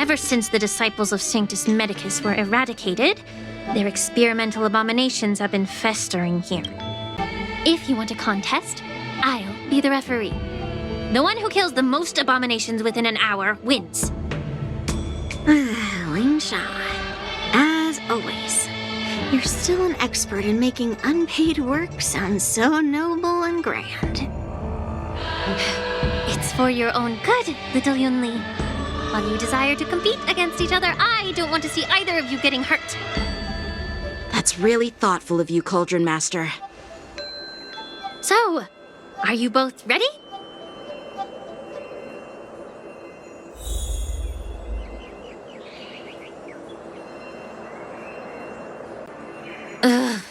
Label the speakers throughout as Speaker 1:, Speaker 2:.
Speaker 1: Ever since the disciples of Sanctus Medicus were eradicated, their experimental abominations have been festering here. If you want a contest, I'll be the referee. The one who kills the most abominations within an hour wins.
Speaker 2: Lingsha, as always, you're still an expert in making unpaid work sound so noble and grand.
Speaker 1: It's for your own good, little Yunli. While you desire to compete against each other, I don't want to see either of you getting hurt.
Speaker 2: That's really thoughtful of you, Cauldron Master.
Speaker 1: So, are you both ready? Ugh.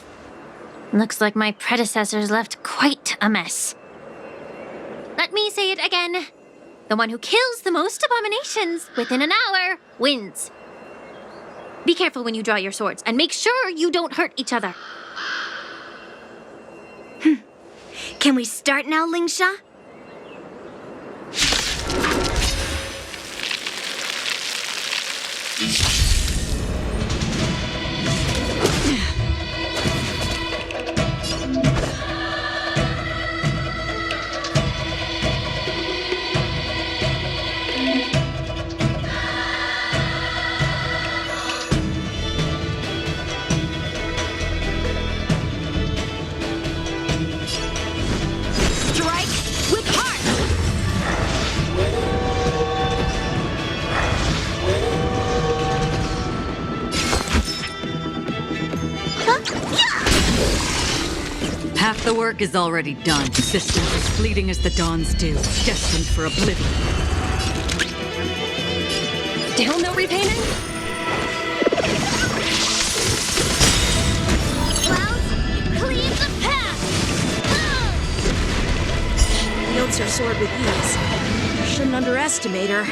Speaker 1: Looks like my predecessors left quite a mess. Let me say it again. The one who kills the most abominations within an hour wins. Be careful when you draw your swords, and make sure you don't hurt each other.
Speaker 2: Can we start now, Lingsha?
Speaker 3: Half the work is already done. Systems as fleeting as the dawn's dew, destined for oblivion.
Speaker 1: Still no repainting? Clouds, cleave the path!
Speaker 2: Wields her sword with ease. Shouldn't underestimate her.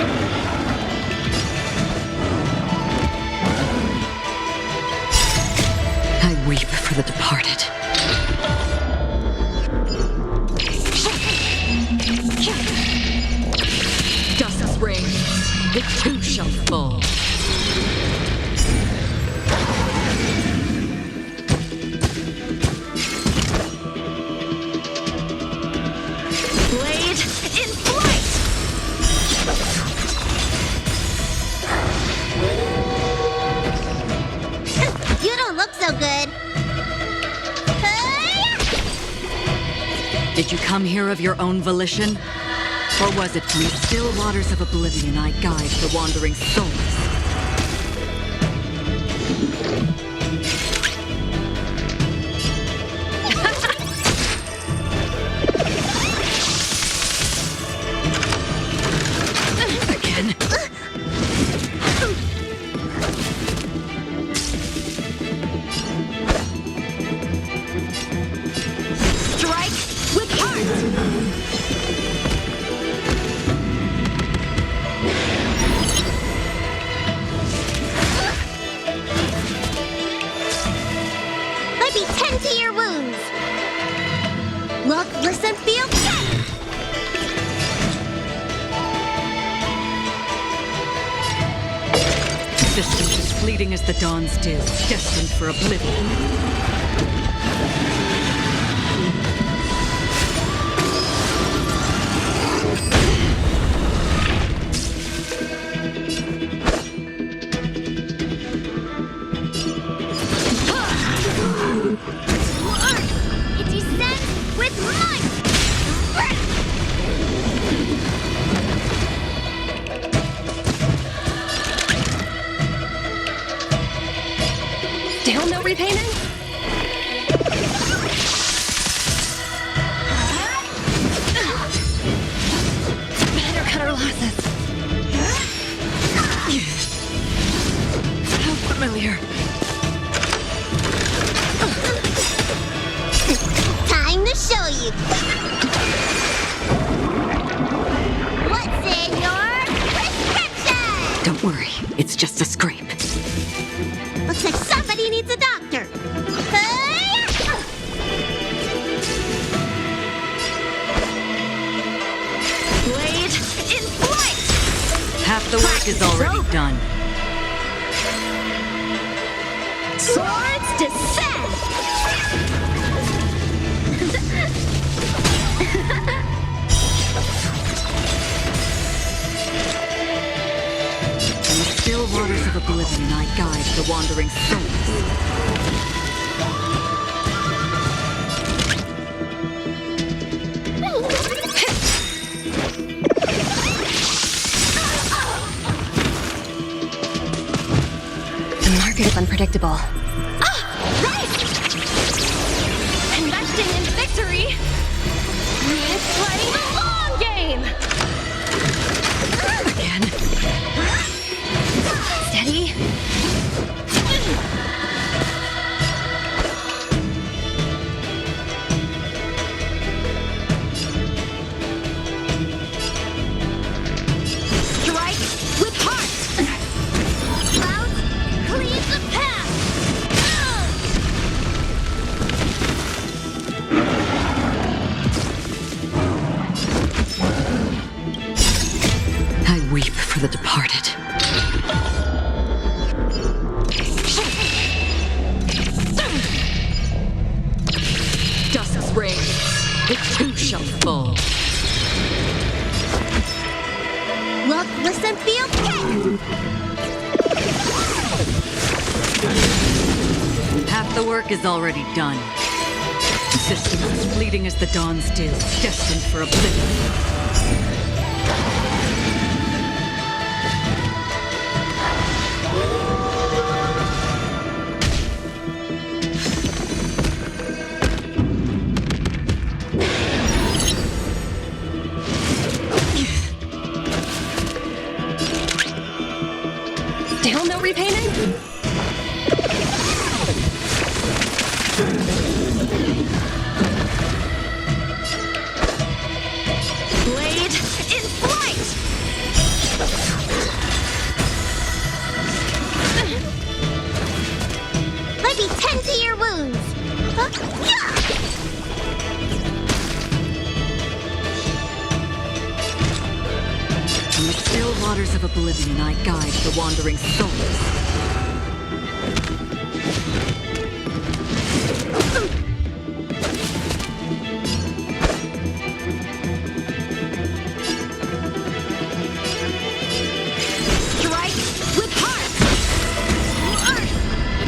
Speaker 3: I weep for the departed. Dust's reign, it too shall fall.
Speaker 1: Blade in flight!
Speaker 4: You don't look so good.
Speaker 3: Did you come here of your own volition? Or was it from the still waters of oblivion I guide the wandering souls? Again.
Speaker 1: Strike with heart!
Speaker 4: Let me tend to your wounds. Look, listen, feel, touch!
Speaker 3: Systems as fleeting as the dawn's dew, destined for oblivion.
Speaker 4: It descends with might!
Speaker 1: Still no repainting? Better cut our losses. How familiar.
Speaker 4: Time to show you. What's in your prescription?
Speaker 3: Don't worry, it's just a scrape.
Speaker 4: Looks like somebody needs a doctor.
Speaker 1: Blade in flight!
Speaker 3: Half the work is already done.
Speaker 4: Swords descend!
Speaker 3: In the still waters of oblivion, I guide the wandering souls.
Speaker 2: The market is unpredictable.
Speaker 1: Right! Investing in victory means playing the long game!
Speaker 3: Again.
Speaker 1: Steady. Strike with heart! Clouds, cleave the path!
Speaker 3: I weep for the departed. Dust's reign, it too shall fall.
Speaker 4: Look, listen, feel, kick!
Speaker 3: Half the work is already done. Existence as fleeting as the dawn still, destined for oblivion.
Speaker 1: Still no repainting? Blade in flight!
Speaker 4: Let me tend to your wounds! Yeah!
Speaker 3: In the still waters of oblivion, I guide the wandering souls.
Speaker 1: Strike with heart!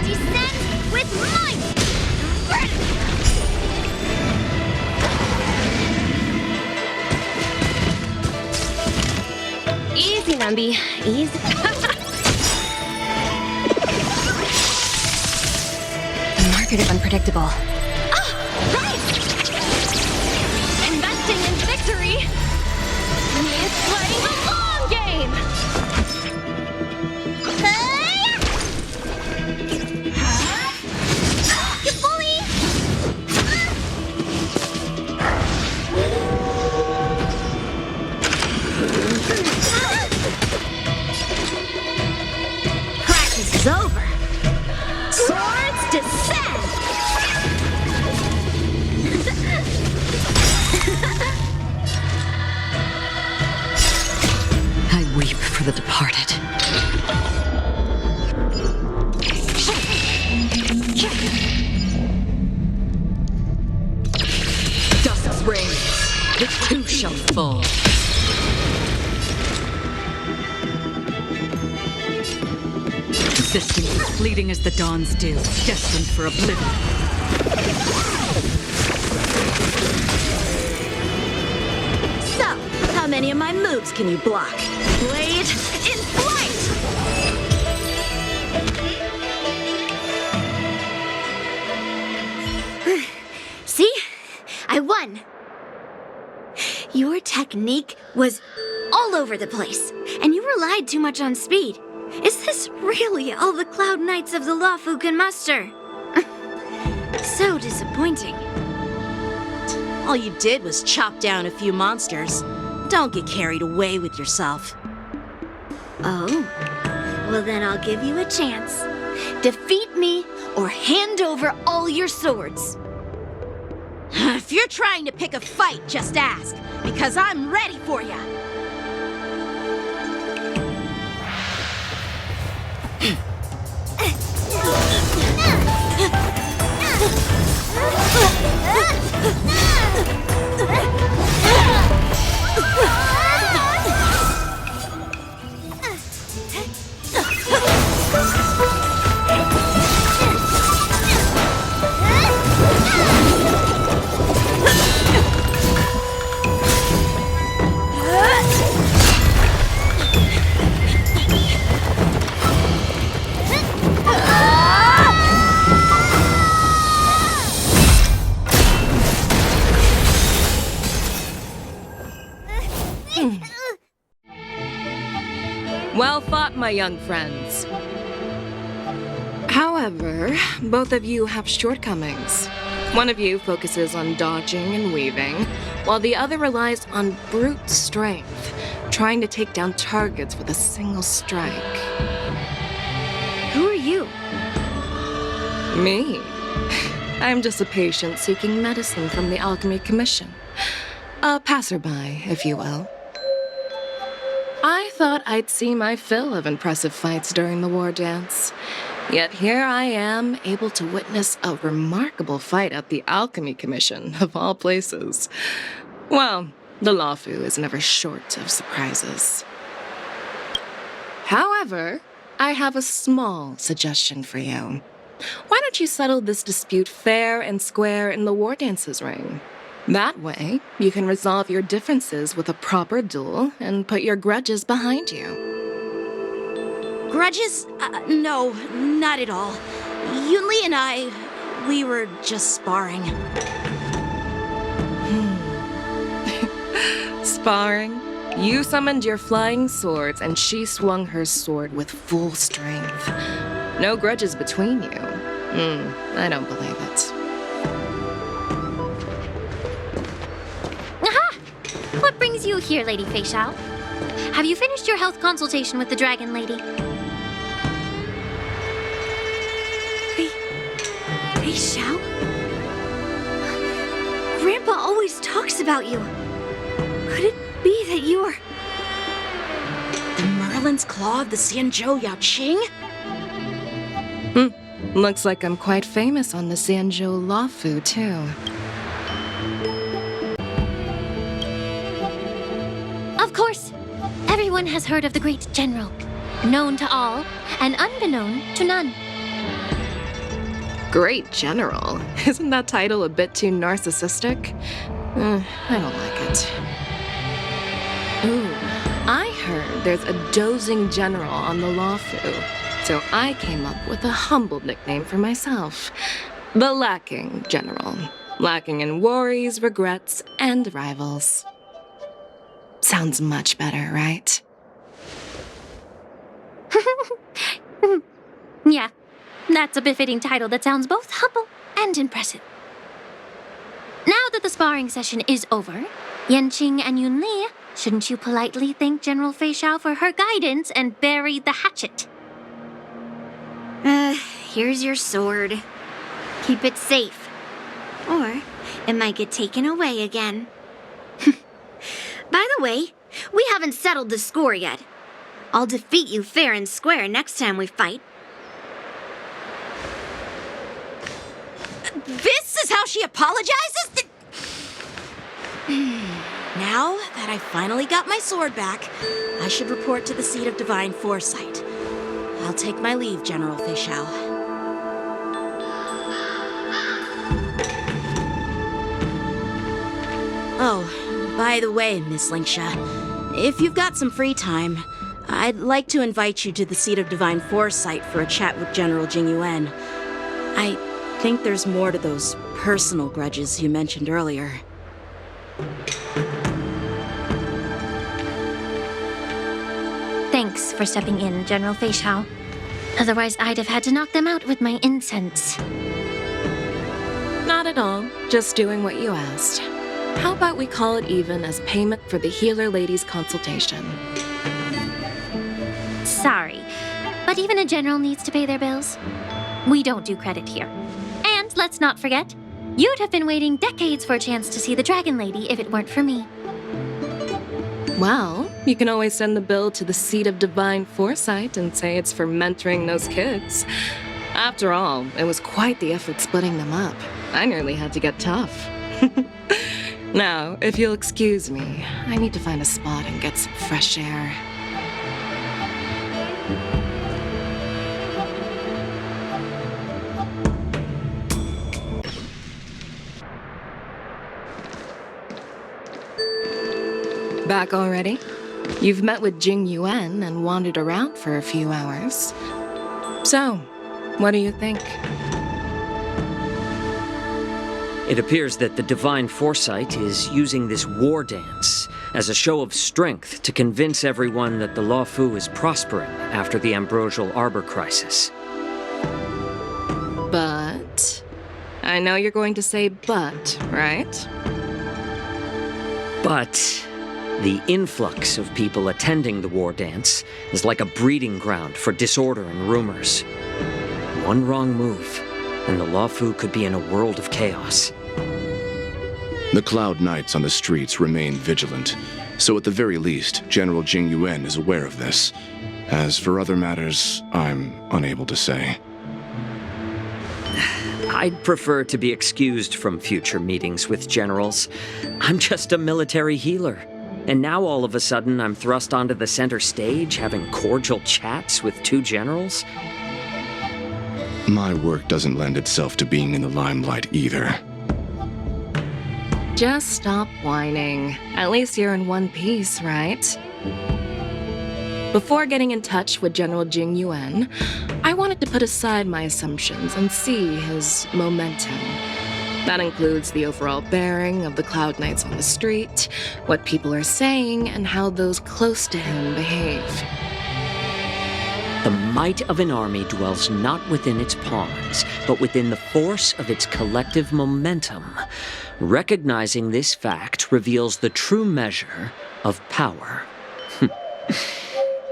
Speaker 4: Descend with might!
Speaker 1: Easy, Rumby. Easy.
Speaker 2: The market is unpredictable.
Speaker 1: Right! Investing in victory means playing the long game!
Speaker 4: You bully!
Speaker 1: Practice is over. Swords descend!
Speaker 3: I weep for the departed. Dust's reign, it too shall fall. Existence as fleeting as the dawn still, destined for oblivion.
Speaker 1: So, how many of my moves can you block? Blade in flight!
Speaker 2: See? I won! Your technique was all over the place, and you relied too much on speed. Is this really all the Cloud Knights of the Lawfu can muster? So disappointing.
Speaker 5: All you did was chop down a few monsters. Don't get carried away with yourself.
Speaker 2: Oh? Well, then I'll give you a chance. Defeat me or hand over all your swords.
Speaker 5: If you're trying to pick a fight, just ask, because I'm ready for ya.
Speaker 6: Well fought, my young friends. However, both of you have shortcomings. One of you focuses on dodging and weaving, while the other relies on brute strength, trying to take down targets with a single strike.
Speaker 2: Who are you?
Speaker 6: Me? I'm just a patient seeking medicine from the Alchemy Commission. A passerby, if you will. I thought I'd see my fill of impressive fights during the war dance. Yet here I am, able to witness a remarkable fight at the Alchemy Commission, of all places. Well, the Lawfu is never short of surprises. However, I have a small suggestion for you. Why don't you settle this dispute fair and square in the war dances ring? That way, you can resolve your differences with a proper duel and put your grudges behind you.
Speaker 5: Grudges? No, not at all. Yunli and I, we were just sparring.
Speaker 6: Sparring? You summoned your flying swords and she swung her sword with full strength. No grudges between you. I don't believe it.
Speaker 1: Aha! What brings you here, Lady Feixiao? Have you finished your health consultation with the Dragon Lady?
Speaker 2: Feixiao? Grandpa always talks about you. Could it be that you are...
Speaker 5: The Merlin's Claw of the Xianzhou Yaoqing?
Speaker 6: Looks like I'm quite famous on the Xianzhou Lawfu, too.
Speaker 1: Of course. Everyone has heard of the great general. Known to all, and unbeknown to none.
Speaker 6: Great General? Isn't that title a bit too narcissistic? I don't like it. Ooh, I heard there's a dozing general on the Lawfu, so I came up with a humble nickname for myself. The Lacking General. Lacking in worries, regrets, and rivals. Sounds much better, right?
Speaker 1: Yeah, that's a befitting title that sounds both humble and impressive. Now that the sparring session is over, Yanqing and Yunli, shouldn't you politely thank General Feixiao for her guidance and bury the hatchet?
Speaker 2: Here's your sword. Keep it safe. Or it might get taken away again. By the way, we haven't settled the score yet. I'll defeat you fair and square next time we fight.
Speaker 5: This is how she apologizes? Now that I finally got my sword back, I should report to the seat of divine foresight. I'll take my leave, General Feixiao. Oh, by the way, Miss Lingsha, if you've got some free time, I'd like to invite you to the seat of divine foresight for a chat with General Jingyuan. I think there's more to those personal grudges you mentioned earlier.
Speaker 1: Thanks for stepping in, General Feixiao. Otherwise, I'd have had to knock them out with my incense.
Speaker 6: Not at all. Just doing what you asked. How about we call it even as payment for the healer lady's consultation?
Speaker 1: Sorry, but even a general needs to pay their bills. We don't do credit here. And let's not forget, you'd have been waiting decades for a chance to see the Dragon Lady if it weren't for me.
Speaker 6: Well, you can always send the bill to the Seat of Divine Foresight and say it's for mentoring those kids. After all, it was quite the effort splitting them up. I nearly had to get tough. Now, if you'll excuse me, I need to find a spot and get some fresh air. Back already? You've met with Jing Yuan and wandered around for a few hours. So, what do you think?
Speaker 7: It appears that the Divine Foresight is using this war dance as a show of strength to convince everyone that the Luofu is prospering after the Ambrosial Arbor crisis.
Speaker 6: But... I know you're going to say but, right?
Speaker 7: But the influx of people attending the war dance is like a breeding ground for disorder and rumors. One wrong move, and the Luofu could be in a world of chaos.
Speaker 8: The Cloud Knights on the streets remain vigilant, so at the very least, General Jing Yuan is aware of this. As for other matters, I'm unable to say.
Speaker 7: I'd prefer to be excused from future meetings with generals. I'm just a military healer. And now all of a sudden I'm thrust onto the center stage having cordial chats with two generals?
Speaker 8: My work doesn't lend itself to being in the limelight either.
Speaker 6: Just stop whining. At least you're in one piece, right? Before getting in touch with General Jing Yuan, I wanted to put aside my assumptions and see his momentum. That includes the overall bearing of the Cloud Knights on the street, what people are saying, and how those close to him behave.
Speaker 7: The might of an army dwells not within its pawns, but within the force of its collective momentum. Recognizing this fact reveals the true measure of power.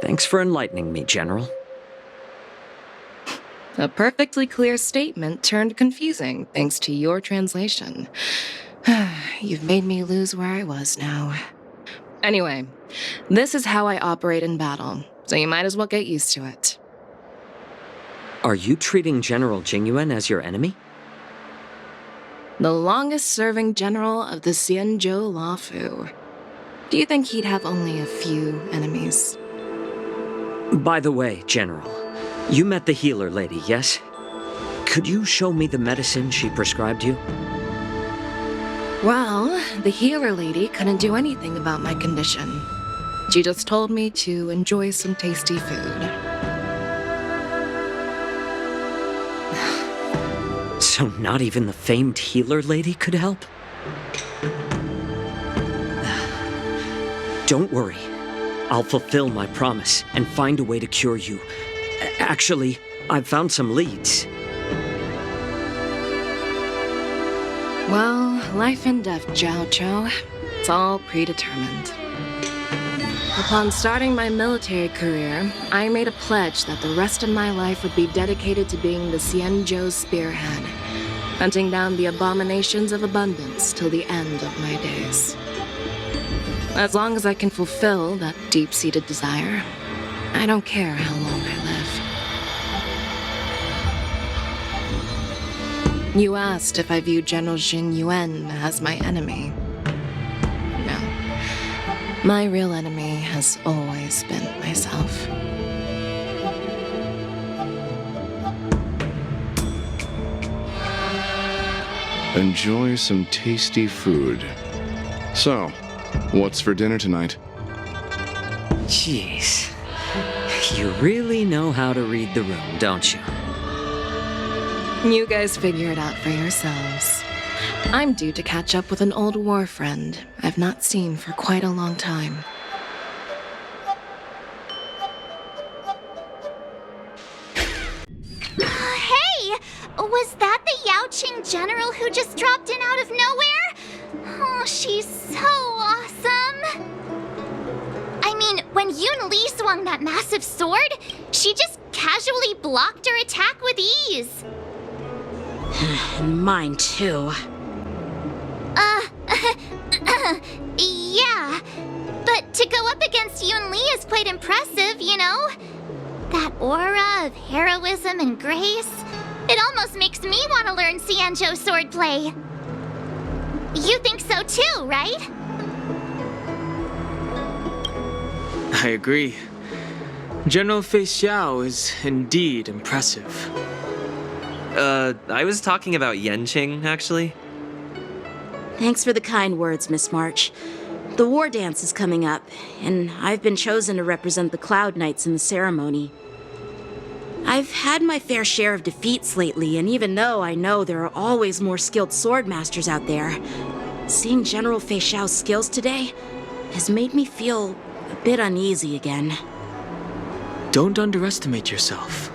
Speaker 7: Thanks for enlightening me, General.
Speaker 6: A perfectly clear statement turned confusing thanks to your translation. You've made me lose where I was now. Anyway, this is how I operate in battle, so you might as well get used to it.
Speaker 7: Are you treating General Jing Yuan as your enemy?
Speaker 6: The longest-serving general of the Xianzhou Luofu. Do you think he'd have only a few enemies?
Speaker 7: By the way, General, you met the healer lady, yes? Could you show me the medicine she prescribed you?
Speaker 6: Well, the healer lady couldn't do anything about my condition. She just told me to enjoy some tasty food.
Speaker 7: So not even the famed healer lady could help? Don't worry. I'll fulfill my promise and find a way to cure you. Actually, I've found some leads.
Speaker 6: Well, life and death, Jiao Zhou. It's all predetermined. Upon starting my military career, I made a pledge that the rest of my life would be dedicated to being the Xianzhou spearhead, hunting down the abominations of abundance till the end of my days. As long as I can fulfill that deep-seated desire, I don't care how long I live. You asked if I view General Jing Yuan as my enemy. No. My real enemy has always been myself.
Speaker 8: Enjoy some tasty food. So, what's for dinner tonight?
Speaker 7: Jeez. You really know how to read the room, don't you?
Speaker 6: You guys figure it out for yourselves. I'm due to catch up with an old war friend I've not seen for quite a long time.
Speaker 4: Hey! Was that the Yaoqing general who just dropped in out of nowhere? Oh, she's so awesome! I mean, when Yun Li swung that massive sword, she just casually blocked her attack with ease.
Speaker 5: Mine too.
Speaker 4: Yeah. But to go up against Yun Li is quite impressive, you know? That aura of heroism and grace. It almost makes me want to learn Xianzhou swordplay. You think so too, right?
Speaker 9: I agree. General Feixiao is indeed impressive.
Speaker 10: I was talking about Yenqing, actually.
Speaker 5: Thanks for the kind words, Miss March. The war dance is coming up, and I've been chosen to represent the Cloud Knights in the ceremony. I've had my fair share of defeats lately, and even though I know there are always more skilled swordmasters out there, seeing General Feixiao's skills today has made me feel a bit uneasy again.
Speaker 9: Don't underestimate yourself.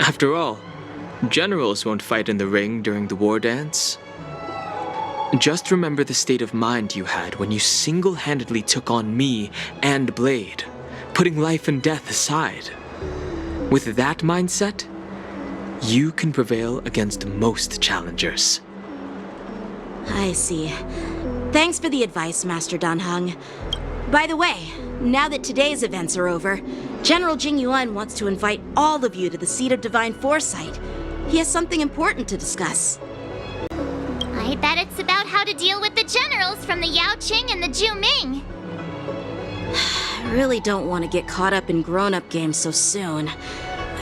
Speaker 9: After all, generals won't fight in the ring during the war dance. Just remember the state of mind you had when you single-handedly took on me and Blade, putting life and death aside. With that mindset, you can prevail against most challengers.
Speaker 5: I see. Thanks for the advice, Master Danheng. By the way, now that today's events are over, General Jingyuan wants to invite all of you to the Seat of Divine Foresight. He has something important to discuss.
Speaker 4: I bet it's about how to deal with the generals from the Yaoqing and the Zhuming.
Speaker 5: I really don't want to get caught up in grown-up games so soon.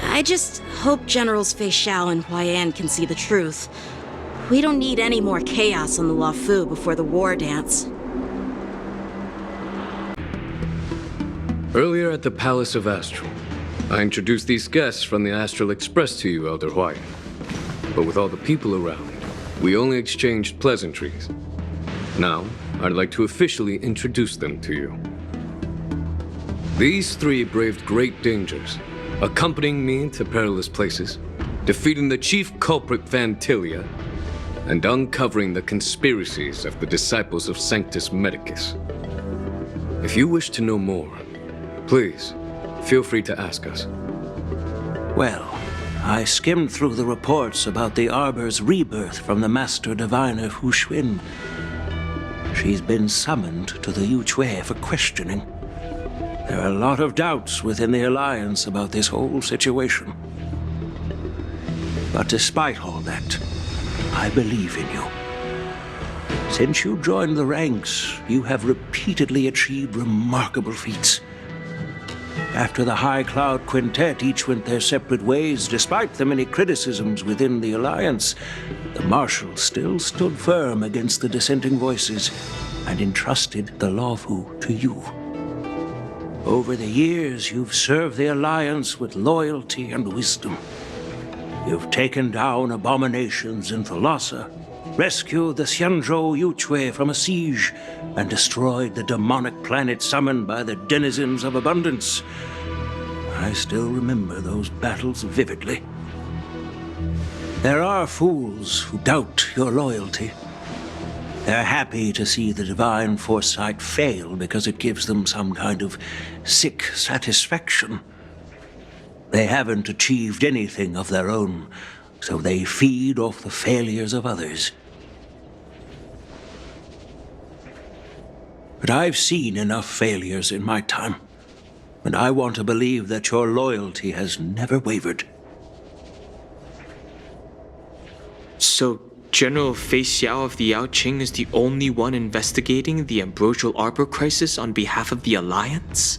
Speaker 5: I just hope Generals Feixiao and Huaiyan can see the truth. We don't need any more chaos on the Luofu before the war dance.
Speaker 11: Earlier at the Palace of Astral, I introduced these guests from the Astral Express to you, Elder Huaiyan. But with all the people around, we only exchanged pleasantries. Now, I'd like to officially introduce them to you. These three braved great dangers, accompanying me to perilous places, defeating the chief culprit Vantilia, and uncovering the conspiracies of the disciples of Sanctus Medicus. If you wish to know more, please, feel free to ask us.
Speaker 12: Well, I skimmed through the reports about the Arbor's rebirth from the Master Diviner Hu Xuan. She's been summoned to the Yuchui for questioning. There are a lot of doubts within the Alliance about this whole situation. But despite all that, I believe in you. Since you joined the ranks, you have repeatedly achieved remarkable feats. After the High Cloud Quintet each went their separate ways, despite the many criticisms within the Alliance, the Marshal still stood firm against the dissenting voices and entrusted the Luofu to you. Over the years, you've served the Alliance with loyalty and wisdom. You've taken down abominations in Thalassa, rescued the Xianzhou Yuchui from a siege, and destroyed the demonic planet summoned by the denizens of abundance. I still remember those battles vividly. There are fools who doubt your loyalty. They're happy to see the divine foresight fail because it gives them some kind of sick satisfaction. They haven't achieved anything of their own, so they feed off the failures of others. But I've seen enough failures in my time, and I want to believe that your loyalty has never wavered.
Speaker 9: So, General Feixiao of the Yaoqing is the only one investigating the Ambrosial Arbor crisis on behalf of the Alliance?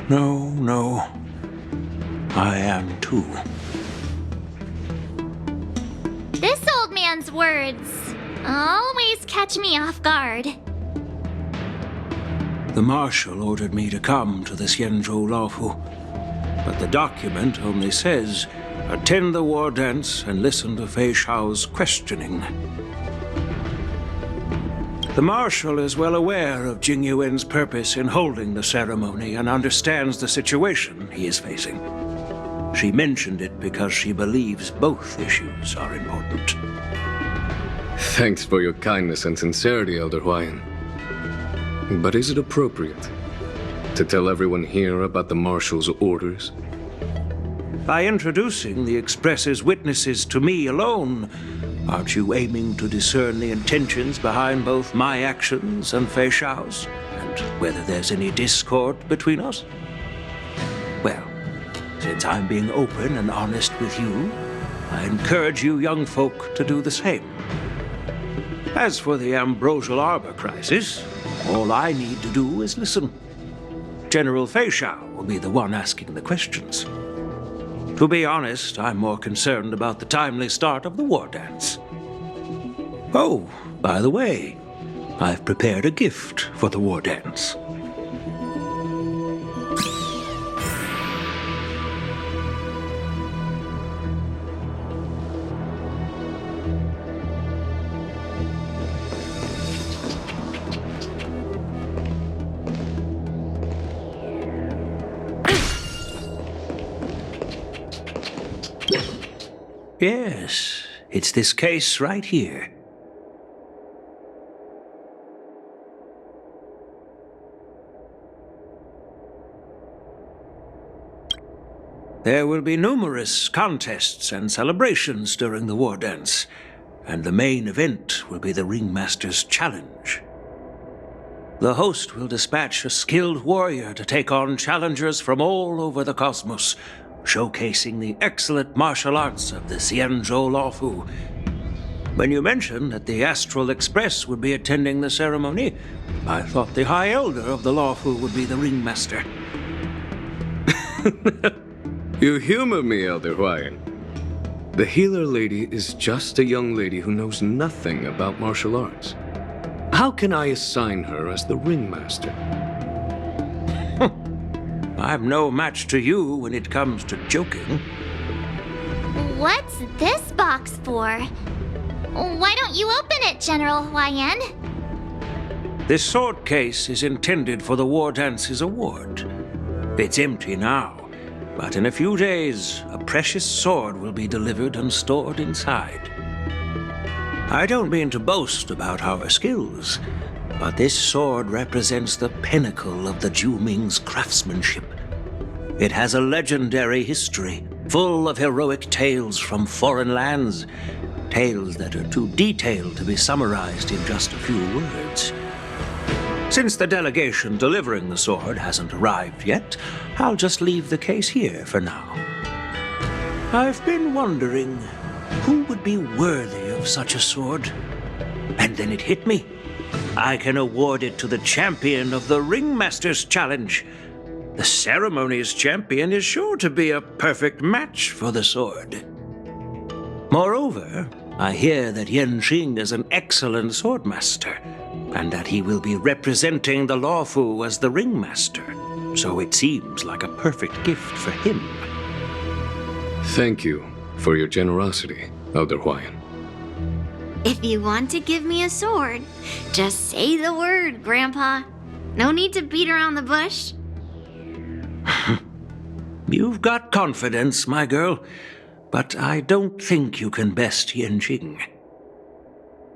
Speaker 12: No. I am too.
Speaker 4: This old man's words always catch me off guard.
Speaker 12: The Marshal ordered me to come to the Xianzhou Luofu, but the document only says, attend the war dance and listen to Feixiao's questioning. The Marshal is well aware of Jingyuan's purpose in holding the ceremony and understands the situation he is facing. She mentioned it because she believes both issues are important.
Speaker 11: Thanks for your kindness and sincerity, Elder Huaiyan. But is it appropriate to tell everyone here about the Marshal's orders?
Speaker 12: By introducing the Express's witnesses to me alone, Aren't you aiming to discern the intentions behind both my actions and Feixiao's, and whether there's any discord between us? Well, since I'm being open and honest with you, I encourage you young folk to do the same. As for the Ambrosial Arbor crisis, all I need to do is listen. General Feixiao will be the one asking the questions. To be honest, I'm more concerned about the timely start of the war dance. Oh, by the way, I've prepared a gift for the war dance. Yes, it's this case right here. There will be numerous contests and celebrations during the war dance, and the main event will be the Ringmaster's Challenge. The host will dispatch a skilled warrior to take on challengers from all over the cosmos, showcasing the excellent martial arts of the Xianzhou Lawfu. When you mentioned that the Astral Express would be attending the ceremony, I thought the High Elder of the Lawfu would be the Ringmaster.
Speaker 11: You humor me, Elder Huayan. The healer lady is just a young lady who knows nothing about martial arts. How can I assign her as the Ringmaster?
Speaker 12: I'm no match to you when it comes to joking.
Speaker 4: What's this box for? Why don't you open it, General Huayan?
Speaker 12: This sword case is intended for the War Dance's award. It's empty now, but in a few days, a precious sword will be delivered and stored inside. I don't mean to boast about our skills, but this sword represents the pinnacle of the Zhu-Ming's craftsmanship. It has a legendary history, full of heroic tales from foreign lands, tales that are too detailed to be summarized in just a few words. Since the delegation delivering the sword hasn't arrived yet, I'll just leave the case here for now. I've been wondering who would be worthy of such a sword. And then it hit me. I can award it to the champion of the Ringmaster's Challenge. The ceremony's champion is sure to be a perfect match for the sword. Moreover, I hear that Yanqing is an excellent swordmaster, and that he will be representing the Lawfu as the Ringmaster, so it seems like a perfect gift for him.
Speaker 11: Thank you for your generosity, Elder Huayan.
Speaker 2: If you want to give me a sword, just say the word, Grandpa. No need to beat around the bush.
Speaker 12: You've got confidence, my girl, but I don't think you can best Yanqing.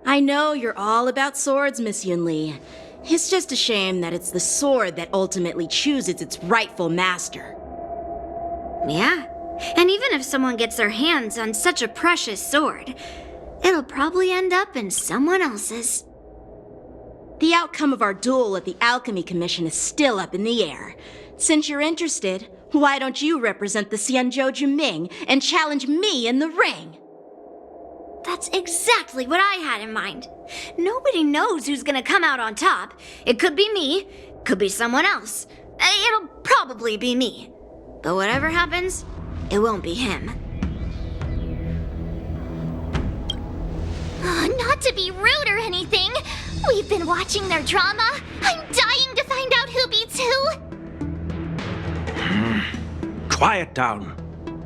Speaker 5: I know you're all about swords, Miss Yunli. It's just a shame that it's the sword that ultimately chooses its rightful master.
Speaker 2: Yeah, and even if someone gets their hands on such a precious sword, it'll probably end up in someone else's.
Speaker 5: The outcome of our duel at the Alchemy Commission is still up in the air. Since you're interested, why don't you represent the Xianzhou Juming and challenge me in the ring?
Speaker 2: That's exactly what I had in mind. Nobody knows who's gonna come out on top. It could be me, could be someone else. It'll probably be me. But whatever happens, it won't be him.
Speaker 4: Not to be rude or anything, we've been watching their drama. I'm dying to find out who beats who.
Speaker 12: Quiet down.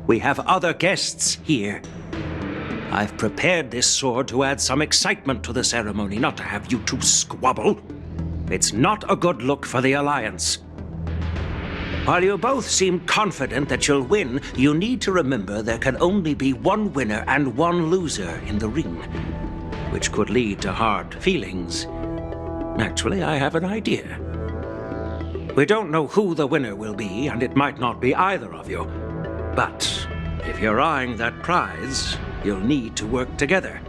Speaker 12: We have other guests here. I've prepared this sword to add some excitement to the ceremony, not to have you two squabble. It's not a good look for the Alliance. While you both seem confident that you'll win, you need to remember there can only be one winner and one loser in the ring, which could lead to hard feelings. Actually, I have an idea. We don't know who the winner will be, and it might not be either of you. But if you're eyeing that prize, you'll need to work together.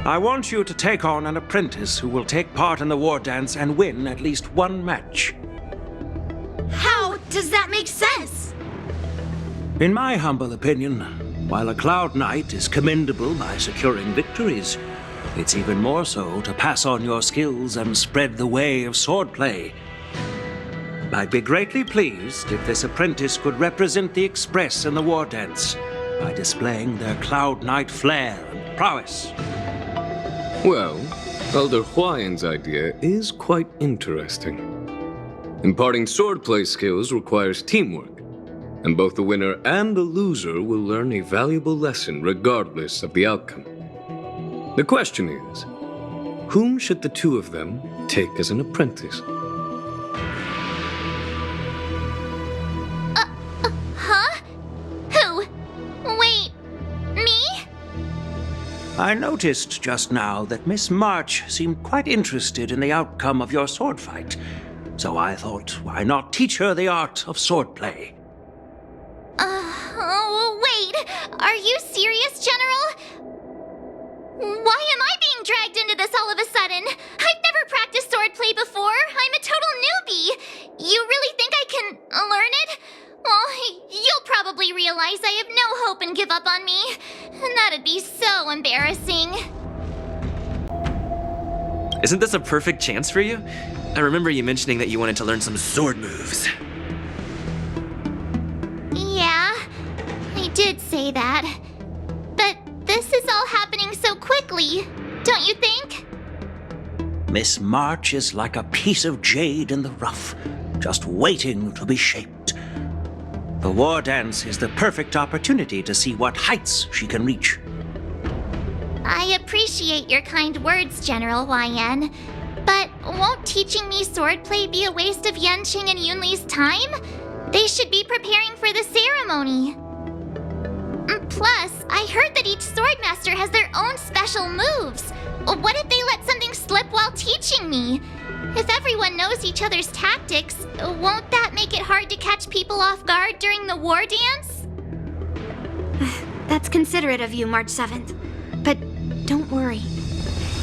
Speaker 12: I want you to take on an apprentice who will take part in the war dance and win at least one match.
Speaker 2: How does that make sense?
Speaker 12: In my humble opinion, while a Cloud Knight is commendable by securing victories, it's even more so to pass on your skills and spread the way of swordplay. I'd be greatly pleased if this apprentice could represent the Express in the war dance by displaying their Cloud Knight flair and prowess.
Speaker 11: Well, Elder Huayan's idea is quite interesting. Imparting swordplay skills requires teamwork, and both the winner and the loser will learn a valuable lesson regardless of the outcome. The question is, whom should the two of them take as an apprentice?
Speaker 4: Huh? Who? Wait, me?
Speaker 12: I noticed just now that Miss March seemed quite interested in the outcome of your sword fight, so I thought, why not teach her the art of swordplay?
Speaker 4: Wait, are you serious, General? Why am I being dragged into this all of a sudden? I've never practiced swordplay before. I'm a total newbie. You really think I can learn it? Well, you'll probably realize I have no hope and give up on me. And that'd be so embarrassing.
Speaker 10: Isn't this a perfect chance for you? I remember you mentioning that you wanted to learn some sword moves.
Speaker 4: Yeah, I did say that. But this is all happening so quickly, don't you think?
Speaker 12: Miss March is like a piece of jade in the rough, just waiting to be shaped. The war dance is the perfect opportunity to see what heights she can reach.
Speaker 4: I appreciate your kind words, General Huayan. But won't teaching me swordplay be a waste of Yanqing and Yunli's time? They should be preparing for the ceremony. Plus, I heard that each swordmaster has their own special moves. What if they let something slip while teaching me? If everyone knows each other's tactics, won't that make it hard to catch people off guard during the war dance?
Speaker 2: That's considerate of you, March 7th. But don't worry.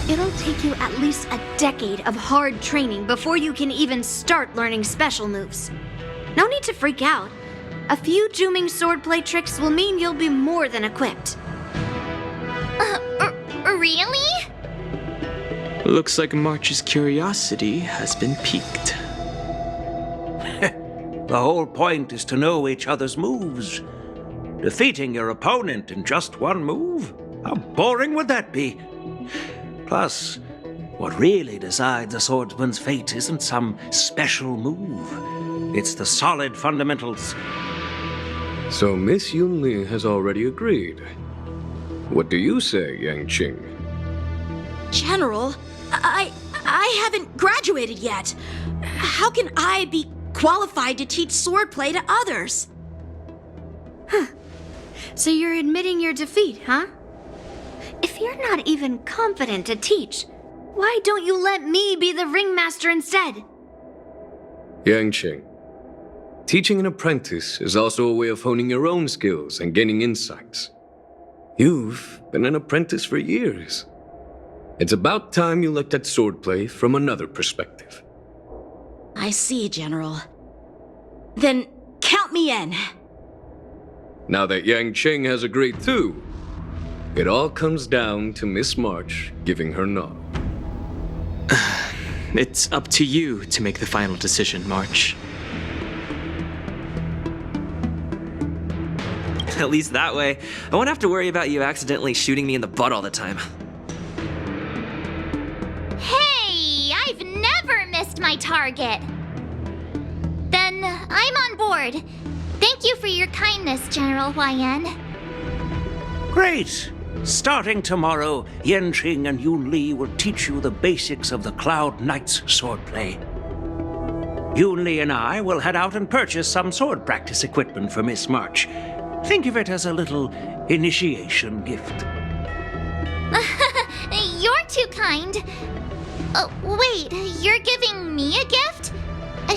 Speaker 2: It'll take you at least a decade of hard training before you can even start learning special moves. No need to freak out. A few Juming swordplay tricks will mean you'll be more than equipped.
Speaker 4: Really?
Speaker 9: Looks like March's curiosity has been piqued.
Speaker 12: The whole point is to know each other's moves. Defeating your opponent in just one move? How boring would that be? Plus, what really decides a swordsman's fate isn't some special move. It's the solid fundamentals.
Speaker 11: So Miss Yunli has already agreed. What do you say, Yanqing?
Speaker 5: General, I haven't graduated yet. How can I be qualified to teach swordplay to others?
Speaker 2: So you're admitting your defeat, huh? If you're not even confident to teach, why don't you let me be the ringmaster instead?
Speaker 11: Yanqing, teaching an apprentice is also a way of honing your own skills and gaining insights. You've been an apprentice for years. It's about time you looked at swordplay from another perspective.
Speaker 5: I see, General. Then count me in.
Speaker 11: Now that Yanqing has agreed too, it all comes down to Miss March giving her nod.
Speaker 9: It's up to you to make the final decision, March.
Speaker 10: At least that way, I won't have to worry about you accidentally shooting me in the butt all the time.
Speaker 4: Hey, I've never missed my target. Then I'm on board. Thank you for your kindness, General Huayan.
Speaker 12: Great! Starting tomorrow, Yanqing and Yunli will teach you the basics of the Cloud Knight's swordplay. Yunli and I will head out and purchase some sword practice equipment for Miss March. Think of it as a little initiation gift.
Speaker 4: You're too kind. Wait, you're giving me a gift?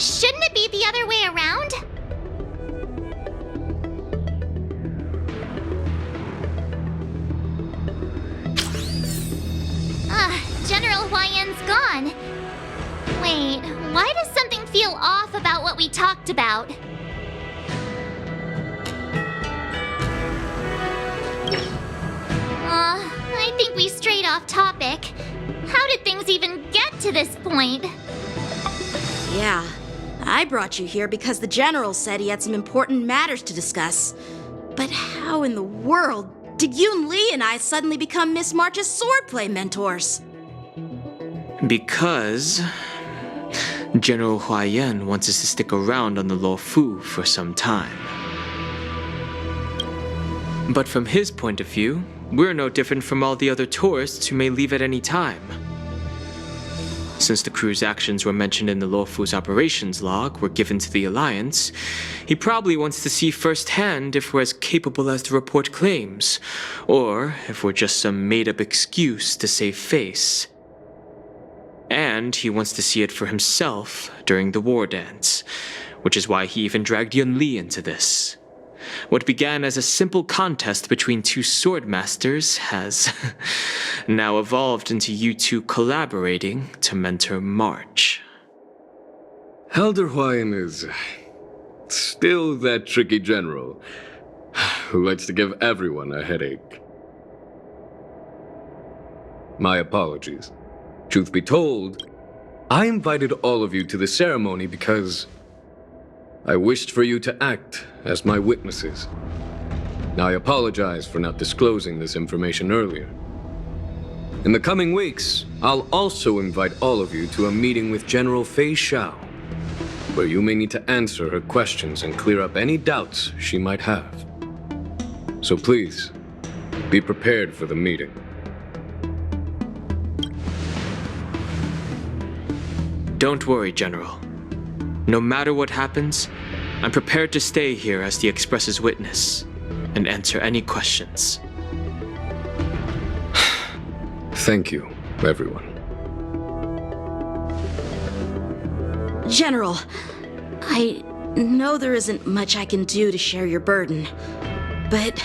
Speaker 4: Shouldn't it be the other way around? Huayan's gone. Wait, why does something feel off about what we talked about? I think we strayed off topic. How did things even get to this point?
Speaker 5: Yeah, I brought you here because the General said he had some important matters to discuss. But how in the world did Yoon Lee and I suddenly become Miss March's swordplay mentors?
Speaker 9: Because General Huayan wants us to stick around on the Lo Fu for some time. But from his point of view, we're no different from all the other tourists who may leave at any time. Since the crew's actions were mentioned in the Lo Fu's operations log were given to the Alliance, he probably wants to see firsthand if we're as capable as the report claims, or if we're just some made-up excuse to save face. And he wants to see it for himself during the war dance, which is why he even dragged Yun Li into this. What began as a simple contest between two sword masters has now evolved into you two collaborating to mentor March.
Speaker 11: Elder Huayan is still that tricky general who likes to give everyone a headache. My apologies. Truth be told, I invited all of you to the ceremony because I wished for you to act as my witnesses. I apologize for not disclosing this information earlier. In the coming weeks, I'll also invite all of you to a meeting with General Feixiao, where you may need to answer her questions and clear up any doubts she might have. So please, be prepared for the meeting.
Speaker 9: Don't worry, General. No matter what happens, I'm prepared to stay here as the Express's witness and answer any questions.
Speaker 11: Thank you, everyone.
Speaker 5: General, I know there isn't much I can do to share your burden, but...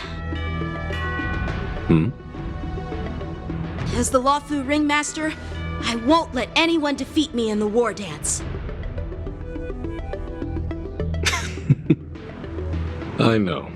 Speaker 5: As the Lo Fu Ringmaster, I won't let anyone defeat me in the war dance.
Speaker 11: I know.